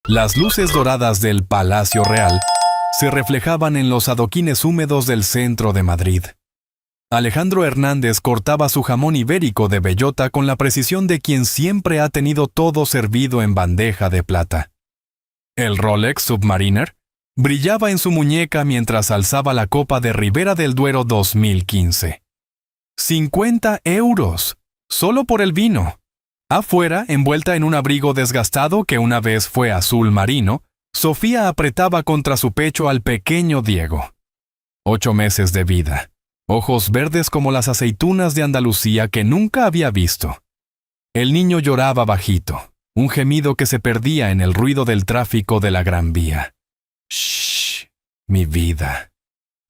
Las luces doradas del Palacio Real se reflejaban en los adoquines húmedos del centro de Madrid. Alejandro Hernández cortaba su jamón ibérico de bellota con la precisión de quien siempre ha tenido todo servido en bandeja de plata. El Rolex Submariner brillaba en su muñeca mientras alzaba la copa de Ribera del Duero 2015. 50 euros, solo por el vino. Afuera, envuelta en un abrigo desgastado que una vez fue azul marino, Sofía apretaba contra su pecho al pequeño Diego. 8 meses de vida, ojos verdes como las aceitunas de Andalucía que nunca había visto. El niño lloraba bajito, un gemido que se perdía en el ruido del tráfico de la Gran Vía. «Shh, mi vida»,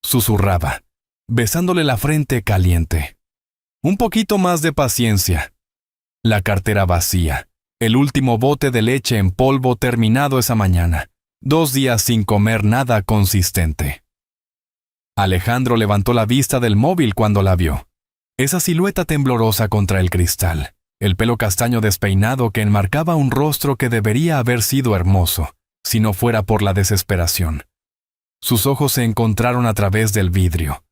susurraba, besándole la frente caliente. «Un poquito más de paciencia». La cartera vacía, el último bote de leche en polvo terminado esa mañana, 2 días sin comer nada consistente. Alejandro levantó la vista del móvil cuando la vio. Esa silueta temblorosa contra el cristal, el pelo castaño despeinado que enmarcaba un rostro que debería haber sido hermoso, si no fuera por la desesperación. Sus ojos se encontraron a través del vidrio.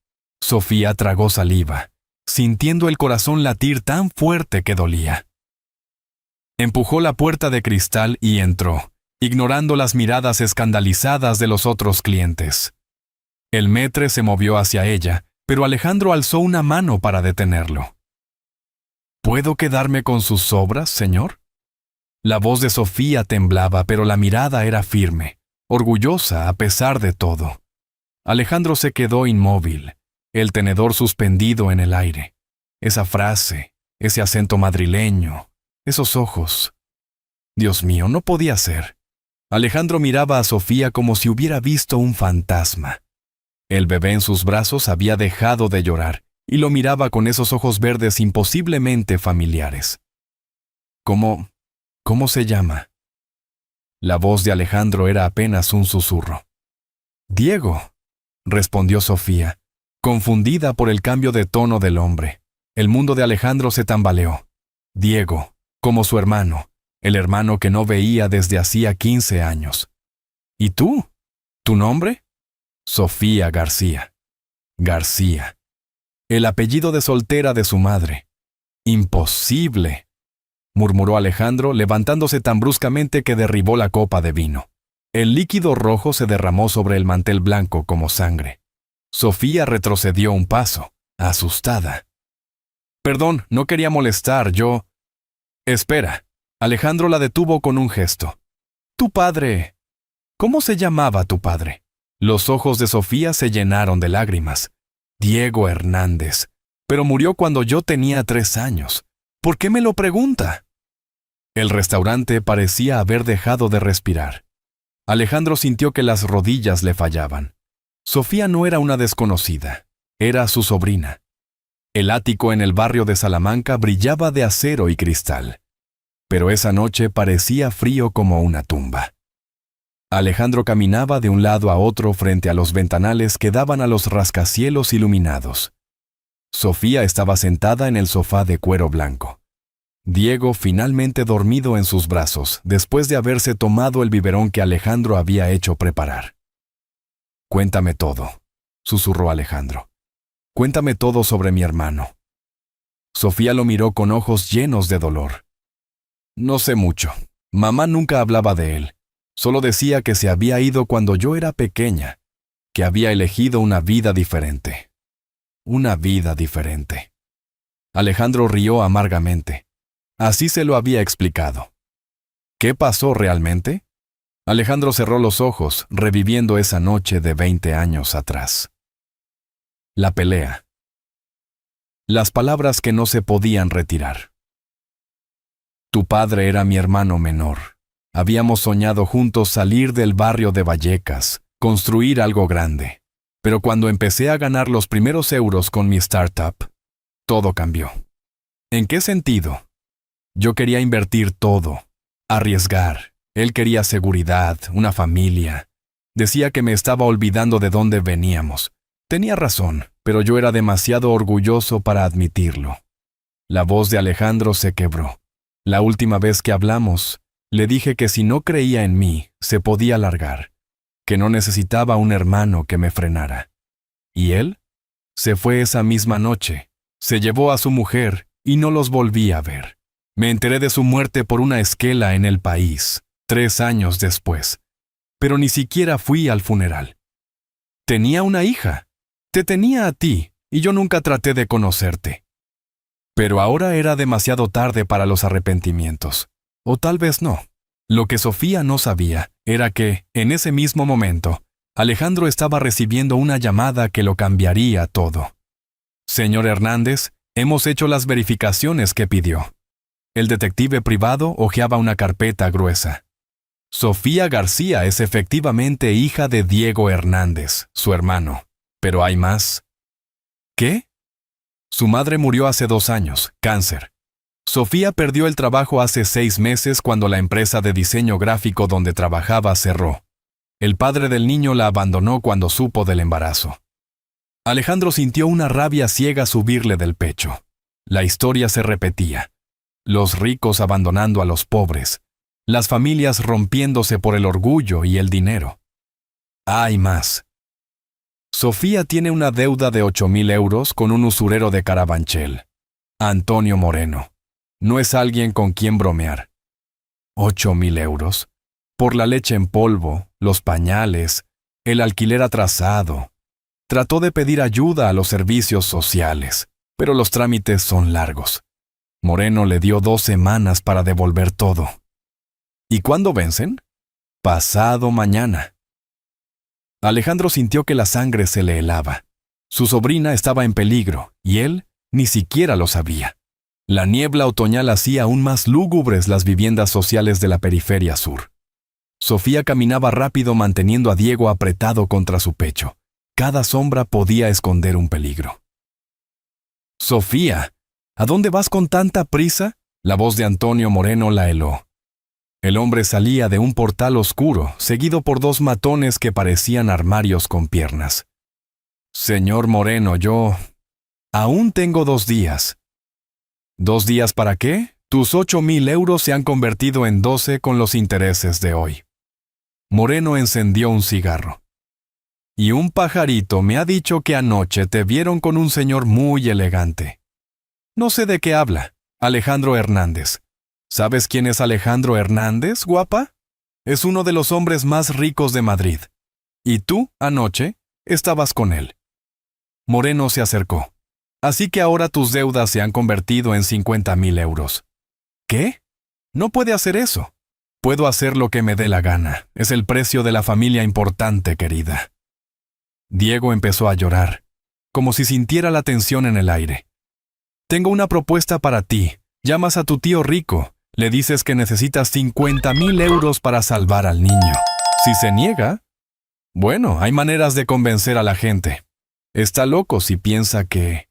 Sofía tragó saliva, sintiendo el corazón latir tan fuerte que dolía. Empujó la puerta de cristal y entró, ignorando las miradas escandalizadas de los otros clientes. El maître se movió hacia ella, pero Alejandro alzó una mano para detenerlo. «¿Puedo quedarme con sus sobras, señor?» La voz de Sofía temblaba, pero la mirada era firme, orgullosa a pesar de todo. Alejandro se quedó inmóvil, el tenedor suspendido en el aire. Esa frase, ese acento madrileño, esos ojos. Dios mío, no podía ser. Alejandro miraba a Sofía como si hubiera visto un fantasma. El bebé en sus brazos había dejado de llorar y lo miraba con esos ojos verdes imposiblemente familiares. ¿Cómo se llama? La voz de Alejandro era apenas un susurro. «Diego», respondió Sofía, confundida por el cambio de tono del hombre. El mundo de Alejandro se tambaleó. Diego, como su hermano, el hermano que no veía desde hacía 15 años. «¿Y tú? ¿Tu nombre?» «Sofía García». García. El apellido de soltera de su madre. «Imposible», murmuró Alejandro, levantándose tan bruscamente que derribó la copa de vino. El líquido rojo se derramó sobre el mantel blanco como sangre. Sofía retrocedió un paso, asustada. «Perdón, no quería molestar, yo...» «Espera». Alejandro la detuvo con un gesto. «Tu padre... ¿Cómo se llamaba tu padre?» Los ojos de Sofía se llenaron de lágrimas. «Diego Hernández. Pero murió cuando yo tenía 3 años. ¿Por qué me lo pregunta?» El restaurante parecía haber dejado de respirar. Alejandro sintió que las rodillas le fallaban. Sofía no era una desconocida, era su sobrina. El ático en el barrio de Salamanca brillaba de acero y cristal, pero esa noche parecía frío como una tumba. Alejandro caminaba de un lado a otro frente a los ventanales que daban a los rascacielos iluminados. Sofía estaba sentada en el sofá de cuero blanco. Diego finalmente dormido en sus brazos después de haberse tomado el biberón que Alejandro había hecho preparar. «Cuéntame todo», susurró Alejandro. «Cuéntame todo sobre mi hermano». Sofía lo miró con ojos llenos de dolor. «No sé mucho. Mamá nunca hablaba de él. Solo decía que se había ido cuando yo era pequeña, que había elegido una vida diferente. Una vida diferente». Alejandro rió amargamente. Así se lo había explicado. ¿Qué pasó realmente? Alejandro cerró los ojos, reviviendo esa noche de 20 años atrás. La pelea. Las palabras que no se podían retirar. Tu padre era mi hermano menor. Habíamos soñado juntos salir del barrio de Vallecas, construir algo grande. Pero cuando empecé a ganar los primeros euros con mi startup, todo cambió. ¿En qué sentido? Yo quería invertir todo, arriesgar. Él quería seguridad, una familia. Decía que me estaba olvidando de dónde veníamos. Tenía razón, pero yo era demasiado orgulloso para admitirlo. La voz de Alejandro se quebró. La última vez que hablamos, Le dije que si no creía en mí, se podía largar, que no necesitaba un hermano que me frenara. ¿Y él? Se fue esa misma noche, se llevó a su mujer y no los volví a ver. Me enteré de su muerte por una esquela en El País, 3 años después, pero ni siquiera fui al funeral. Tenía una hija, te tenía a ti, y yo nunca traté de conocerte. Pero ahora era demasiado tarde para los arrepentimientos. O tal vez no. Lo que Sofía no sabía era que, en ese mismo momento, Alejandro estaba recibiendo una llamada que lo cambiaría todo. Señor Hernández, hemos hecho las verificaciones que pidió. El detective privado hojeaba una carpeta gruesa. Sofía García es efectivamente hija de Diego Hernández, su hermano. Pero hay más. ¿Qué? Su madre murió hace 2 años, cáncer. Sofía perdió el trabajo hace 6 meses cuando la empresa de diseño gráfico donde trabajaba cerró. El padre del niño la abandonó cuando supo del embarazo. Alejandro sintió una rabia ciega subirle del pecho. La historia se repetía. Los ricos abandonando a los pobres. Las familias rompiéndose por el orgullo y el dinero. Hay más. Sofía tiene una deuda de 8,000 euros con un usurero de Carabanchel. Antonio Moreno. No es alguien con quien bromear. 8,000 euros. Por la leche en polvo, los pañales, el alquiler atrasado. Trató de pedir ayuda a los servicios sociales, pero los trámites son largos. Moreno le dio 2 semanas para devolver todo. ¿Y cuándo vencen? Pasado mañana. Alejandro sintió que la sangre se le helaba. Su sobrina estaba en peligro, y él ni siquiera lo sabía. La niebla otoñal hacía aún más lúgubres las viviendas sociales de la periferia sur. Sofía caminaba rápido manteniendo a Diego apretado contra su pecho. Cada sombra podía esconder un peligro. «Sofía, ¿a dónde vas con tanta prisa?», la voz de Antonio Moreno la heló. El hombre salía de un portal oscuro, seguido por 2 matones que parecían armarios con piernas. «Señor Moreno, yo... aún tengo 2 días». «¿2 días para qué? Tus 8,000 euros se han convertido en 12 con los intereses de hoy». Moreno encendió un cigarro. «Y un pajarito me ha dicho que anoche te vieron con un señor muy elegante». «No sé de qué habla. Alejandro Hernández». «¿Sabes quién es Alejandro Hernández, guapa? Es uno de los hombres más ricos de Madrid. Y tú, anoche, estabas con él». Moreno se acercó. «Así que ahora tus deudas se han convertido en 50,000 euros». «¿Qué? No puede hacer eso». «Puedo hacer lo que me dé la gana. Es el precio de la familia importante, querida». Diego empezó a llorar, como si sintiera la tensión en el aire. «Tengo una propuesta para ti. Llamas a tu tío rico. Le dices que necesitas 50,000 euros para salvar al niño. Si se niega, bueno, hay maneras de convencer a la gente. Está loco si piensa que...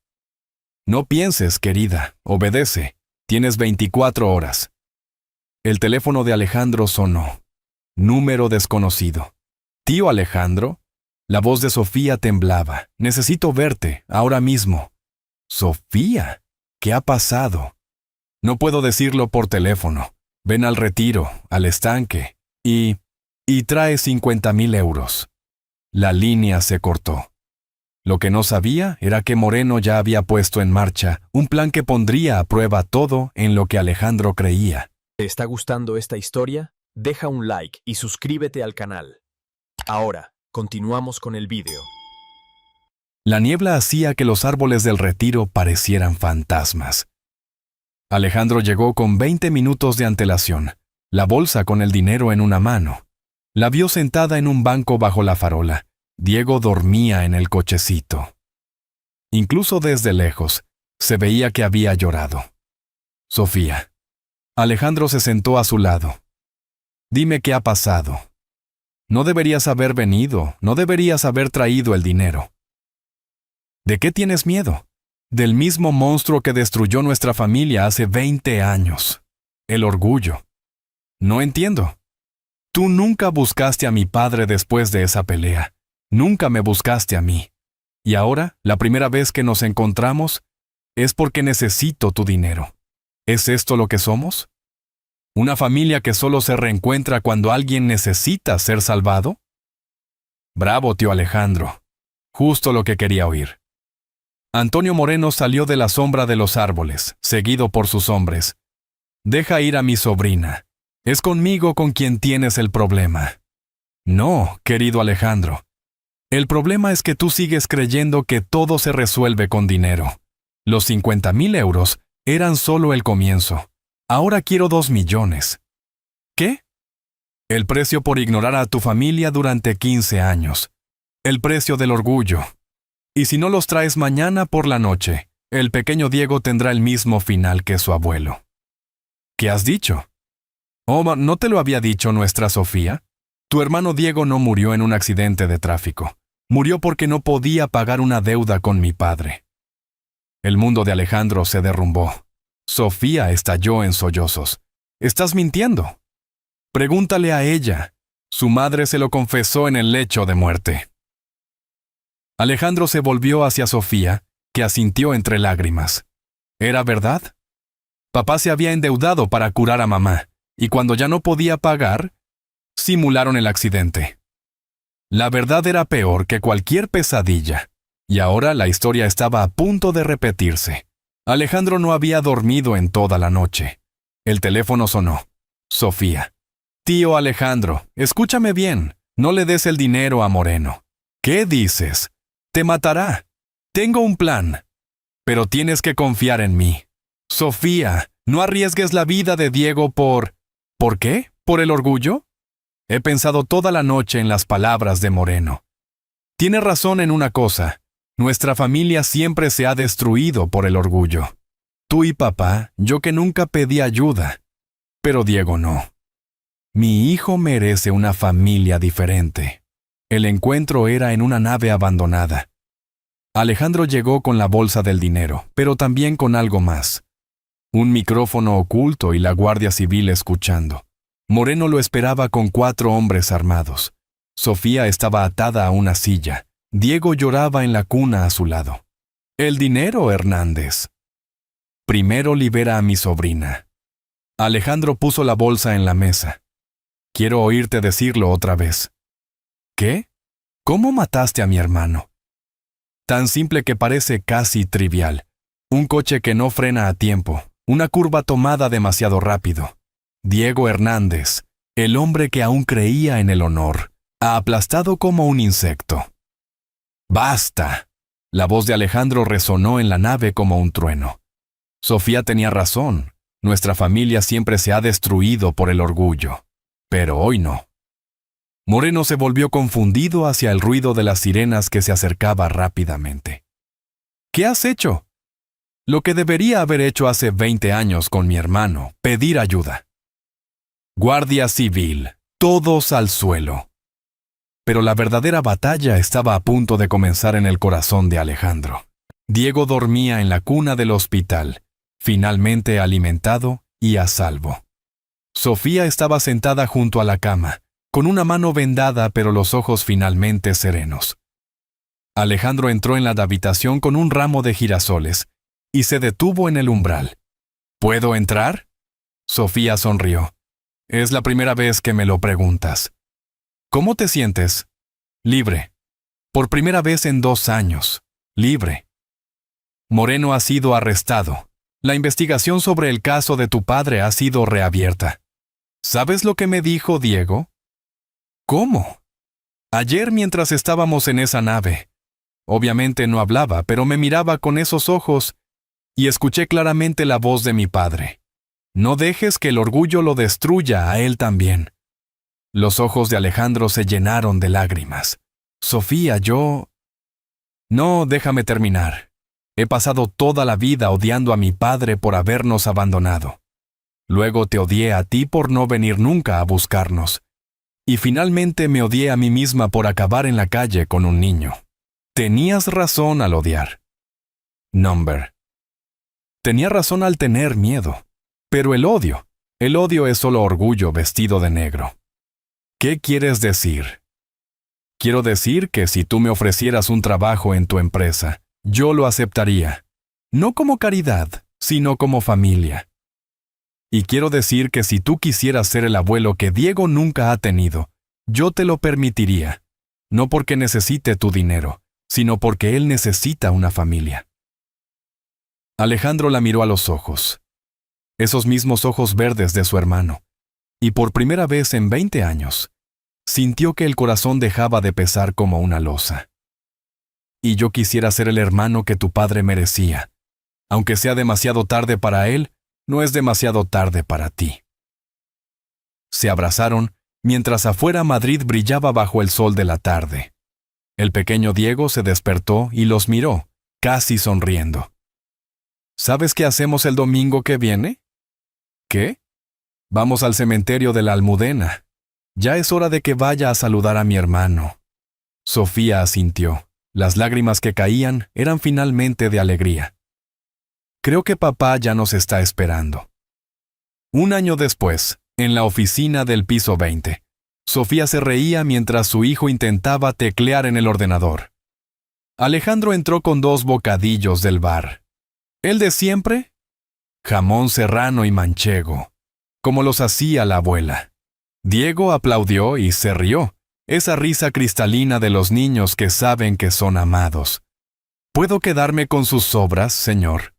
No pienses, querida, obedece. Tienes 24 horas. El teléfono de Alejandro sonó. Número desconocido. «Tío Alejandro». La voz de Sofía temblaba. «Necesito verte, ahora mismo». «Sofía, ¿qué ha pasado?» «No puedo decirlo por teléfono. Ven al retiro, al estanque, y trae 50,000 euros». La línea se cortó. Lo que no sabía era que Moreno ya había puesto en marcha un plan que pondría a prueba todo en lo que Alejandro creía. ¿Te está gustando esta historia? Deja un like y suscríbete al canal. Ahora, continuamos con el vídeo. La niebla hacía que los árboles del retiro parecieran fantasmas. Alejandro llegó con 20 minutos de antelación, la bolsa con el dinero en una mano. La vio sentada en un banco bajo la farola. Diego dormía en el cochecito. Incluso desde lejos, se veía que había llorado. «Sofía». Alejandro se sentó a su lado. «Dime qué ha pasado. No deberías haber venido, no deberías haber traído el dinero». «¿De qué tienes miedo?» «Del mismo monstruo que destruyó nuestra familia hace 20 años. El orgullo». «No entiendo. Tú nunca buscaste a mi padre después de esa pelea. Nunca me buscaste a mí. Y ahora, la primera vez que nos encontramos, es porque necesito tu dinero. ¿Es esto lo que somos?» ¿Una familia que solo se reencuentra cuando alguien necesita ser salvado? Bravo, tío Alejandro. Justo lo que quería oír. Antonio Moreno salió de la sombra de los árboles, seguido por sus hombres. Deja ir a mi sobrina. Es conmigo con quien tienes el problema. No, querido Alejandro. El problema es que tú sigues creyendo que todo se resuelve con dinero. Los 50,000 euros eran solo el comienzo. Ahora quiero 2 millones. ¿Qué? El precio por ignorar a tu familia durante 15 años. El precio del orgullo. Y si no los traes mañana por la noche, el pequeño Diego tendrá el mismo final que su abuelo. ¿Qué has dicho? Oh, ¿no te lo había dicho nuestra Sofía? Tu hermano Diego no murió en un accidente de tráfico. Murió porque no podía pagar una deuda con mi padre. El mundo de Alejandro se derrumbó. Sofía estalló en sollozos. ¿Estás mintiendo? Pregúntale a ella. Su madre se lo confesó en el lecho de muerte. Alejandro se volvió hacia Sofía, que asintió entre lágrimas. ¿Era verdad? Papá se había endeudado para curar a mamá, y cuando ya no podía pagar, simularon el accidente. La verdad era peor que cualquier pesadilla, y ahora la historia estaba a punto de repetirse. Alejandro no había dormido en toda la noche. El teléfono sonó. Sofía. Tío Alejandro, escúchame bien, no le des el dinero a Moreno. ¿Qué dices? Te matará. Tengo un plan. Pero tienes que confiar en mí. Sofía, no arriesgues la vida de Diego por... ¿Por qué? ¿Por el orgullo? He pensado toda la noche en las palabras de Moreno. Tiene razón en una cosa. Nuestra familia siempre se ha destruido por el orgullo. Tú y papá, yo que nunca pedí ayuda. Pero Diego no. Mi hijo merece una familia diferente. El encuentro era en una nave abandonada. Alejandro llegó con la bolsa del dinero, pero también con algo más. Un micrófono oculto y la Guardia Civil escuchando. Moreno lo esperaba con 4 hombres armados. Sofía estaba atada a una silla. Diego lloraba en la cuna a su lado. El dinero, Hernández. Primero libera a mi sobrina. Alejandro puso la bolsa en la mesa. Quiero oírte decirlo otra vez. ¿Qué? ¿Cómo mataste a mi hermano? Tan simple que parece casi trivial. Un coche que no frena a tiempo. Una curva tomada demasiado rápido. Diego Hernández, el hombre que aún creía en el honor, ha aplastado como un insecto. ¡Basta! La voz de Alejandro resonó en la nave como un trueno. Sofía tenía razón. Nuestra familia siempre se ha destruido por el orgullo. Pero hoy no. Moreno se volvió confundido hacia el ruido de las sirenas que se acercaba rápidamente. ¿Qué has hecho? Lo que debería haber hecho hace 20 años con mi hermano, pedir ayuda. Guardia Civil, todos al suelo. Pero la verdadera batalla estaba a punto de comenzar en el corazón de Alejandro. Diego dormía en la cuna del hospital, finalmente alimentado y a salvo. Sofía estaba sentada junto a la cama, con una mano vendada pero los ojos finalmente serenos. Alejandro entró en la habitación con un ramo de girasoles y se detuvo en el umbral. ¿Puedo entrar? Sofía sonrió. Es la primera vez que me lo preguntas. ¿Cómo te sientes? Libre. Por primera vez en 2 años. Libre. Moreno ha sido arrestado. La investigación sobre el caso de tu padre ha sido reabierta. ¿Sabes lo que me dijo Diego? ¿Cómo? Ayer mientras estábamos en esa nave. Obviamente no hablaba, pero me miraba con esos ojos y escuché claramente la voz de mi padre. No dejes que el orgullo lo destruya a él también. Los ojos de Alejandro se llenaron de lágrimas. Sofía, yo... No, déjame terminar. He pasado toda la vida odiando a mi padre por habernos abandonado. Luego te odié a ti por no venir nunca a buscarnos. Y finalmente me odié a mí misma por acabar en la calle con un niño. Tenías razón al odiar. Number. Tenía razón al tener miedo. Pero el odio es solo orgullo vestido de negro. ¿Qué quieres decir? Quiero decir que si tú me ofrecieras un trabajo en tu empresa, yo lo aceptaría. No como caridad, sino como familia. Y quiero decir que si tú quisieras ser el abuelo que Diego nunca ha tenido, yo te lo permitiría, no porque necesite tu dinero, sino porque él necesita una familia. Alejandro la miró a los ojos, esos mismos ojos verdes de su hermano, y por primera vez en 20 años, sintió que el corazón dejaba de pesar como una losa. Y yo quisiera ser el hermano que tu padre merecía. Aunque sea demasiado tarde para él, no es demasiado tarde para ti. Se abrazaron mientras afuera Madrid brillaba bajo el sol de la tarde. El pequeño Diego se despertó y los miró, casi sonriendo. ¿Sabes qué hacemos el domingo que viene? ¿Qué? Vamos al cementerio de la Almudena. Ya es hora de que vaya a saludar a mi hermano. Sofía asintió. Las lágrimas que caían eran finalmente de alegría. Creo que papá ya nos está esperando. Un año después, en la oficina del piso 20, Sofía se reía mientras su hijo intentaba teclear en el ordenador. Alejandro entró con 2 bocadillos del bar. ¿El de siempre? Jamón serrano y manchego, como los hacía la abuela. Diego aplaudió y se rió, esa risa cristalina de los niños que saben que son amados. ¿Puedo quedarme con sus sobras, señor?,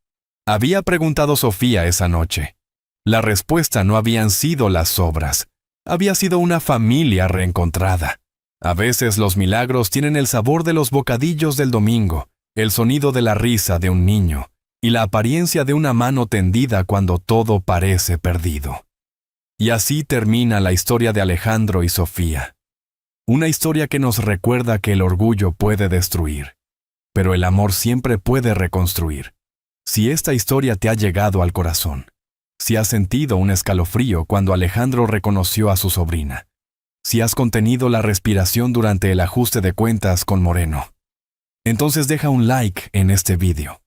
había preguntado Sofía esa noche. La respuesta no habían sido las sobras, había sido una familia reencontrada. A veces los milagros tienen el sabor de los bocadillos del domingo, el sonido de la risa de un niño y la apariencia de una mano tendida cuando todo parece perdido. Y así termina la historia de Alejandro y Sofía. Una historia que nos recuerda que el orgullo puede destruir, pero el amor siempre puede reconstruir. Si esta historia te ha llegado al corazón, si has sentido un escalofrío cuando Alejandro reconoció a su sobrina, si has contenido la respiración durante el ajuste de cuentas con Moreno, entonces deja un like en este vídeo.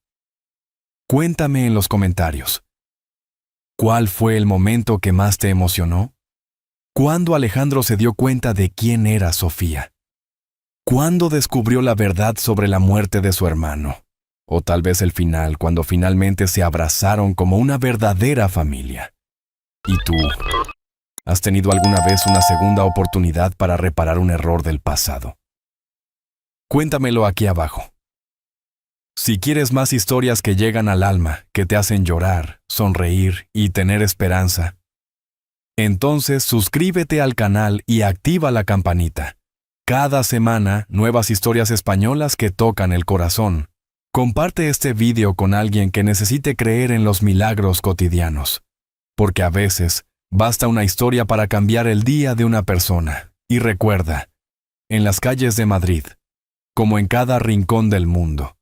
Cuéntame en los comentarios. ¿Cuál fue el momento que más te emocionó? ¿Cuándo Alejandro se dio cuenta de quién era Sofía? ¿Cuándo descubrió la verdad sobre la muerte de su hermano? O tal vez el final, cuando finalmente se abrazaron como una verdadera familia. ¿Y tú? ¿Has tenido alguna vez una segunda oportunidad para reparar un error del pasado? Cuéntamelo aquí abajo. Si quieres más historias que llegan al alma, que te hacen llorar, sonreír y tener esperanza, entonces suscríbete al canal y activa la campanita. Cada semana, nuevas historias españolas que tocan el corazón. Comparte este vídeo con alguien que necesite creer en los milagros cotidianos, porque a veces basta una historia para cambiar el día de una persona. Y recuerda, en las calles de Madrid, como en cada rincón del mundo,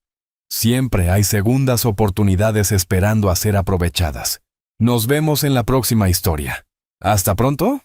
siempre hay segundas oportunidades esperando a ser aprovechadas. Nos vemos en la próxima historia. ¡Hasta pronto!